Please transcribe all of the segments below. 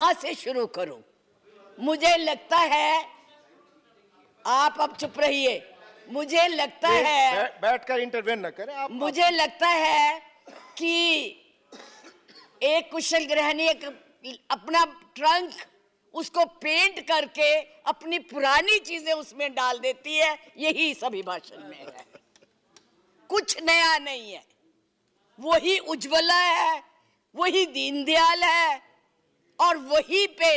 कहां से शुरू करूं? मुझे लगता है, आप अब चुप रहिए। मुझे लगता है बैठकर इंटरवेन न करें आप। मुझे लगता है कि एक कुशल गृहिणी अपना ट्रंक उसको पेंट करके अपनी पुरानी चीजें उसमें डाल देती है। यही इस अभिभाषण में है, कुछ नया नहीं है। वही उज्ज्वला है, वही दीनदयाल है, और वही पे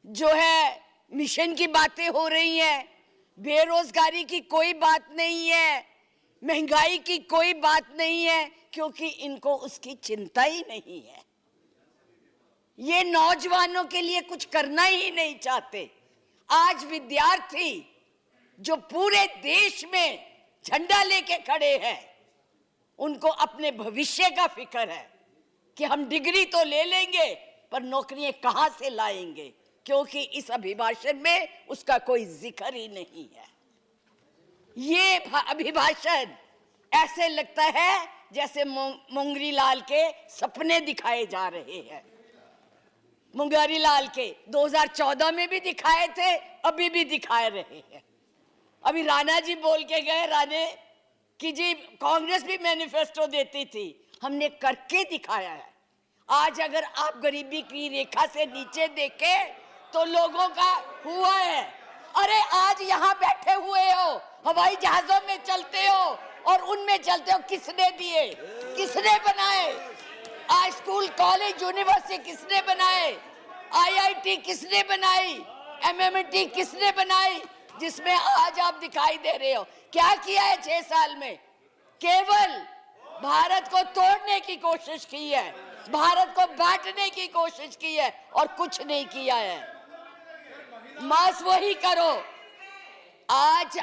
जो है मिशन की बातें हो रही हैं। बेरोजगारी की कोई बात नहीं है, महंगाई की कोई बात नहीं है, क्योंकि इनको उसकी चिंता ही नहीं है। ये नौजवानों के लिए कुछ करना ही नहीं चाहते। आज विद्यार्थी जो पूरे देश में झंडा लेके खड़े हैं, उनको अपने भविष्य का फिक्र है कि हम डिग्री तो ले लेंगे पर नौकरियां कहां से लाएंगे, क्योंकि इस अभिभाषण में उसका कोई जिक्र ही नहीं है। ये अभिभाषण ऐसे लगता है जैसे मुंगरी लाल के सपने दिखाए जा रहे हैं। मुंगरी लाल के 2014 में भी दिखाए थे, अभी भी दिखाए रहे हैं। अभी राणा जी बोल के गए, राणे कि जी कांग्रेस भी मैनिफेस्टो देती थी, हमने करके दिखाया है। आज अगर आप गरीबी की रेखा से नीचे देखें तो लोगों का हुआ है। अरे आज यहाँ बैठे हुए हो, हवाई जहाजों में चलते हो और उनमें चलते हो, किसने दिए, किसने बनाए? आज स्कूल कॉलेज यूनिवर्सिटी किसने बनाए? आईआईटी किसने बनाई? एमएमटी किसने बनाई? जिसमें आज आप दिखाई दे रहे हो। क्या किया है 6 साल में? केवल भारत को तोड़ने की कोशिश की है, भारत को बांटने की कोशिश की है, और कुछ नहीं किया है। बस वही करो। आज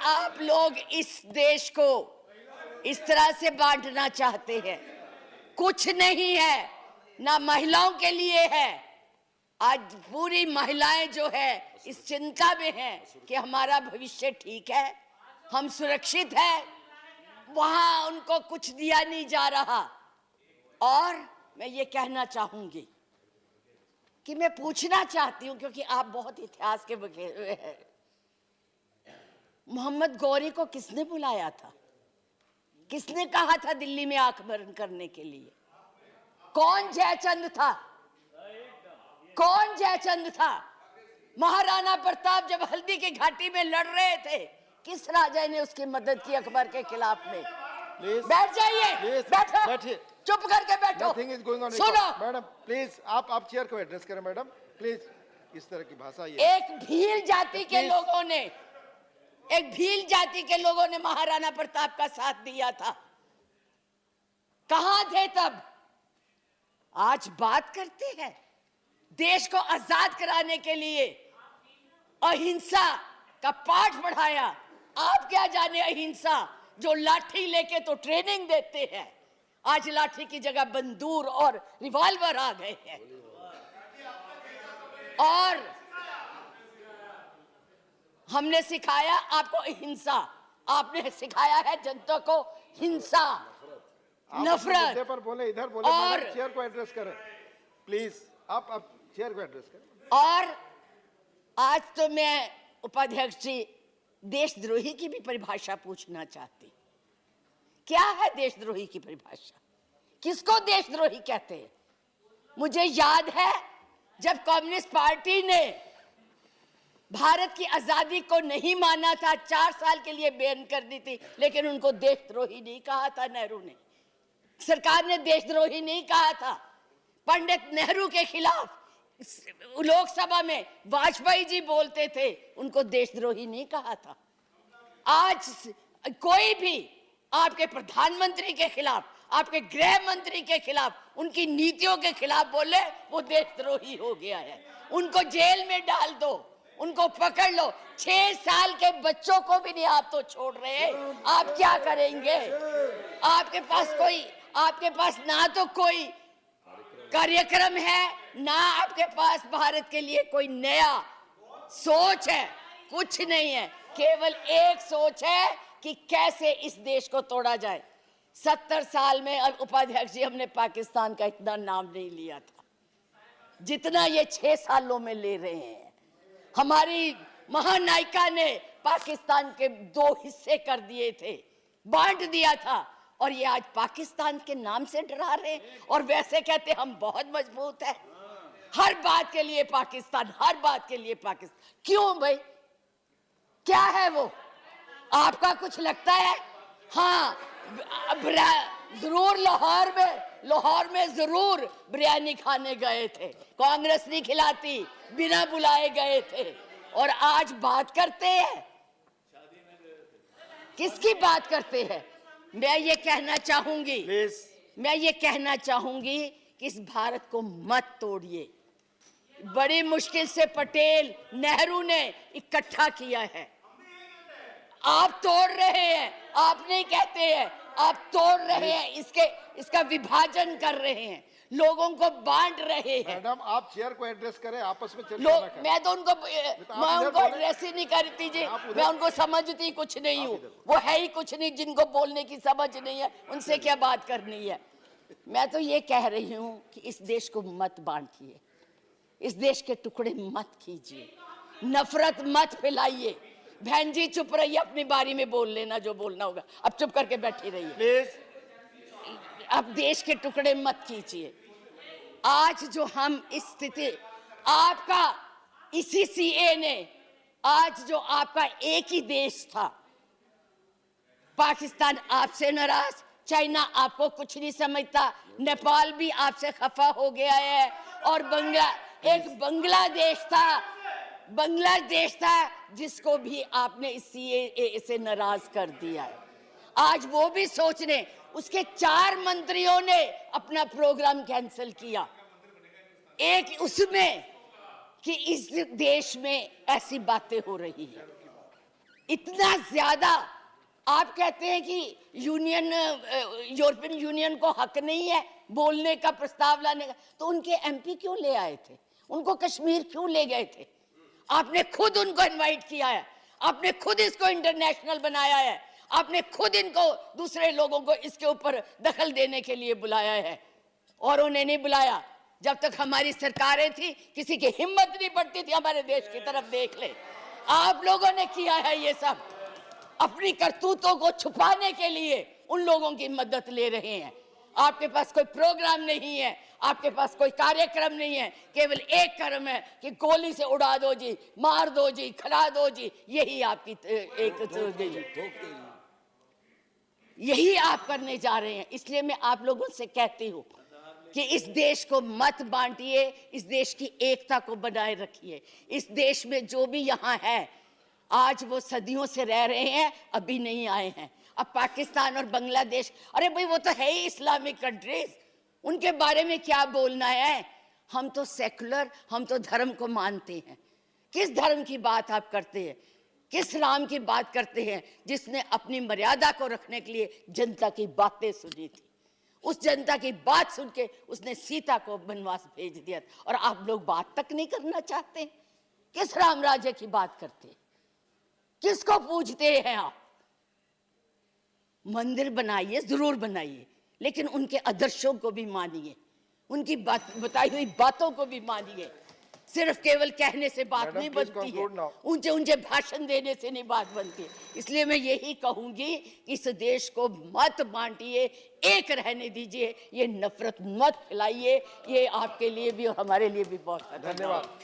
आप लोग इस देश को इस तरह से बांटना चाहते हैं। कुछ नहीं है, ना महिलाओं के लिए है। आज पूरी महिलाएं जो है इस चिंता में है कि हमारा भविष्य ठीक है, हम सुरक्षित है, वहां उनको कुछ दिया नहीं जा रहा। और मैं ये कहना चाहूंगी कि मैं पूछना चाहती हूं, क्योंकि आप बहुत इतिहास के बखे हुए हैं, मोहम्मद गौरी को किसने बुलाया था? किसने कहा था दिल्ली में आंख बंद करने के लिए? कौन जयचंद था? कौन जयचंद था? महाराणा प्रताप जब हल्दी की घाटी में लड़ रहे थे, किस राजा ने उसकी मदद की अकबर के खिलाफ में? बैठ जाइए, बैठो, बैठिए, चुप करके बैठो। सुनो मैडम, प्लीज आप चेयर को एड्रेस करें। मैडम प्लीज, इस तरह की भाषा ये एक भील जाति के लोगों ने, एक भील जाति के लोगों ने महाराणा प्रताप का साथ दिया था। कहां थे तब? आज बात करते हैं देश को आजाद कराने के लिए अहिंसा का पाठ पढ़ाया। आप क्या जाने अहिंसा, जो लाठी लेके तो ट्रेनिंग देते हैं, आज लाठी की जगह बंदूक और रिवॉल्वर आ गए हैं। और हमने सिखाया आपको अहिंसा, आपने सिखाया है जनता को हिंसा, नफरत। पर बोले, इधर बोले, और चेयर को एड्रेस करें प्लीज। आप चेयर को एड्रेस करें। और आज तो मैं उपाध्यक्ष जी देशद्रोही की भी परिभाषा पूछना चाहती। क्या है देशद्रोही की परिभाषा? किसको देशद्रोही कहते हैं? मुझे याद है जब कम्युनिस्ट पार्टी ने भारत की आजादी को नहीं माना था, 4 साल के लिए बैन कर दी थी, लेकिन उनको देशद्रोही नहीं कहा था नेहरू ने। सरकार ने देशद्रोही नहीं कहा था। पंडित नेहरू के खिलाफ लोकसभा में वाजपेयी जी बोलते थे, उनको देशद्रोही नहीं कहा था। आज कोई भी आपके प्रधानमंत्री के खिलाफ, आपके गृह मंत्री के खिलाफ, उनकी नीतियों के खिलाफ बोले, वो देशद्रोही हो गया है। उनको जेल में डाल दो, उनको पकड़ लो। 6 साल के बच्चों को भी नहीं आप तो छोड़ रहे। आप क्या करेंगे? आपके पास ना तो कोई कार्यक्रम है, ना आपके पास भारत के लिए कोई नया सोच है, कुछ नहीं है। केवल एक सोच है कि कैसे इस देश को तोड़ा जाए। 70 साल में अब उपाध्यक्ष जी हमने पाकिस्तान का इतना नाम नहीं लिया था जितना ये 6 सालों में ले रहे हैं। हमारी महानायिका ने पाकिस्तान के 2 हिस्से कर दिए थे, बांट दिया था, और ये आज पाकिस्तान के नाम से डरा रहे हैं और वैसे कहते हम बहुत मजबूत है। हर बात के लिए पाकिस्तान, हर बात के लिए पाकिस्तान। क्यों भाई, क्या है वो? आपका कुछ लगता है? हाँ, जरूर लाहौर में जरूर बिरयानी खाने गए थे, कांग्रेस नहीं खिलाती, बिना बुलाए गए थे, और आज बात करते हैं। किसकी बात करते हैं? मैं ये कहना चाहूंगी कि इस भारत को मत तोड़िए। बड़ी मुश्किल से पटेल, नेहरू ने इकट्ठा किया है, आप तोड़ रहे हैं। आप नहीं कहते हैं, आप तोड़ रहे हैं, इसका विभाजन कर रहे हैं, लोगों को बांट रहे हैं। मैडम, आप चेयर को एड्रेस करें, आपस में चर्चा लोग, ना करें। मैं उनको एड्रेस ही नहीं करती जी, मैं उनको समझती कुछ नहीं हूँ, वो है ही कुछ नहीं, जिनको बोलने की समझ नहीं है उनसे क्या बात करनी है। मैं तो ये कह रही हूँ कि इस देश को मत बांटिए, इस देश के टुकड़े मत कीजिए, नफरत मत फैलाइए। बहन जी चुप रहिए, अपनी बारी में बोल लेना जो बोलना होगा, अब चुप करके बैठी रहिए प्लीज। अब देश के टुकड़े मत कीजिए। आज जो हम इस स्थिति, आपका इसी सीए ने, आज जो आपका एक ही देश था, पाकिस्तान आपसे नाराज, चाइना आपको कुछ नहीं समझता, नेपाल भी आपसे खफा हो गया है, और बांग्लादेश था जिसको भी आपने इस सीएए से नाराज कर दिया है। आज वो भी सोच रहे, उसके 4 मंत्रियों ने अपना प्रोग्राम कैंसिल किया, एक उसमें कि इस देश में ऐसी बातें हो रही है। इतना ज्यादा आप कहते हैं कि यूरोपियन यूनियन को हक नहीं है बोलने का, प्रस्ताव लाने का, तो उनके एमपी क्यों ले आए थे? उनको कश्मीर क्यों ले गए थे? आपने खुद उनको इनवाइट किया है, आपने खुद इसको इंटरनेशनल बनाया है, आपने खुद इनको, दूसरे लोगों को इसके ऊपर दखल देने के लिए बुलाया है, और उन्हें नहीं बुलाया। जब तक हमारी सरकारें थी किसी की हिम्मत नहीं पड़ती थी हमारे देश की तरफ देख ले। आप लोगों ने किया है ये सब, अपनी करतूतों को छुपाने के लिए उन लोगों की मदद ले रहे हैं। आपके पास कोई प्रोग्राम नहीं है, आपके पास कोई कार्यक्रम नहीं है, केवल एक कर्म है कि गोली से उड़ा दो जी, मार दो जी, खिला दो जी, यही आपकी यही आप करने जा रहे हैं। इसलिए मैं आप लोगों से कहती हूँ कि इस देश को मत बांटिए, इस देश की एकता को बनाए रखिए। इस देश में जो भी यहाँ है, आज वो सदियों से रह रहे हैं, अभी नहीं आए हैं। अब पाकिस्तान और बांग्लादेश, अरे भाई वो तो है ही इस्लामिक कंट्रीज, उनके बारे में क्या बोलना है? हम तो सेकुलर, हम तो धर्म को मानते हैं। किस धर्म की बात आप करते हैं? किस राम की बात करते हैं जिसने अपनी मर्यादा को रखने के लिए जनता की बातें सुनी थी? उस जनता की बात सुन के उसने सीता को वनवास भेज दिया, और आप लोग बात तक नहीं करना चाहते। किस राम राज्य की बात करते हैं? किसको पूजते हैं आप? मंदिर बनाइए, जरूर बनाइए, लेकिन उनके आदर्शों को भी मानिए, उनकी बताई हुई बातों को भी मानिए। सिर्फ केवल कहने से बात नहीं बनती है, ऊंचे ऊंचे भाषण देने से नहीं बात बनती है। इसलिए मैं यही कहूंगी कि इस देश को मत बांटिए, एक रहने दीजिए, ये नफरत मत फैलाइए। ये आपके लिए भी और हमारे लिए भी बहुत धन्यवाद।